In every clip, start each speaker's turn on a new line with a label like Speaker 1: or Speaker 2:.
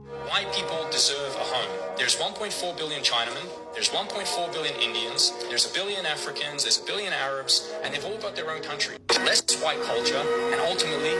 Speaker 1: White people deserve a home. There's 1.4 billion Chinamen, there's 1.4 billion Indians, there's a billion Africans, there's a billion Arabs, and they've all got their own country. Less white culture, and ultimately,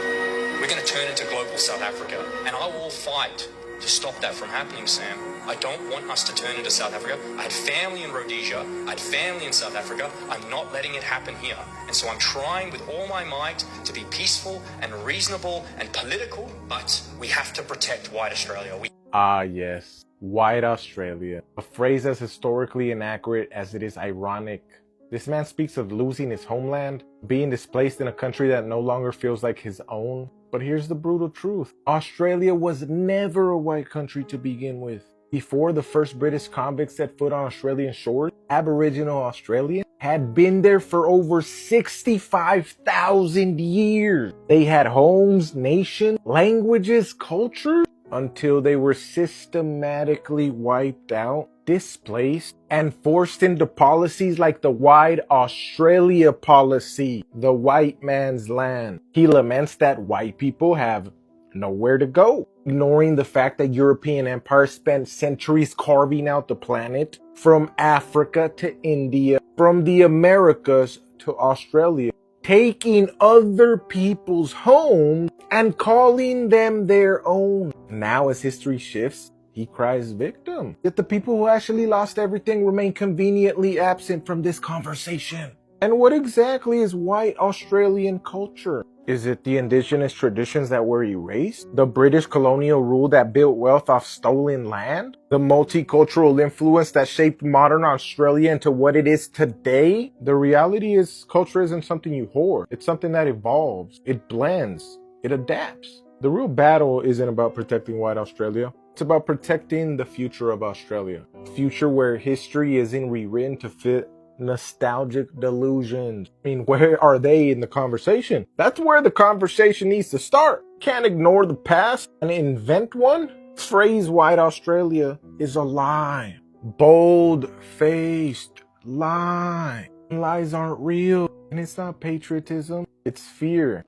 Speaker 1: we're going to turn into global South Africa. And I will fight to stop that from happening, Sam. I don't want us to turn into South Africa. I had family in Rhodesia, I had family in South Africa. I'm not letting it happen here. And so I'm trying with all my might to be peaceful and reasonable and political, but we have to protect white Australia.
Speaker 2: Ah, yes. White Australia. A phrase as historically inaccurate as it is ironic. This man speaks of losing his homeland, being displaced in a country that no longer feels like his own. But here's the brutal truth. Australia was never a white country to begin with. Before the first British convicts set foot on Australian shores, Aboriginal Australians had been there for over 65,000 years. They had homes, nations, languages, cultures, until they were systematically wiped out, displaced, and forced into policies like the White Australia policy, the white man's land. He laments that white people have nowhere to go, ignoring the fact that European empires spent centuries carving out the planet, from Africa to India, from the Americas to Australia, taking other people's homes and calling them their own. Now, as history shifts, he cries victim. Yet the people who actually lost everything remain conveniently absent from this conversation. And what exactly is white Australian culture? Is it the indigenous traditions that were erased? The British colonial rule that built wealth off stolen land? The multicultural influence that shaped modern Australia into what it is today? The reality is, culture isn't something you hoard. It's something that evolves. It blends. It adapts. The real battle isn't about protecting white Australia. It's about protecting the future of Australia. A future where history isn't rewritten to fit nostalgic delusions. I mean, where are they in the conversation? That's where the conversation needs to start. Can't ignore the past and invent one. Phrase white Australia is a lie. Bold-faced lie. Lies aren't real. And it's not patriotism. It's fear.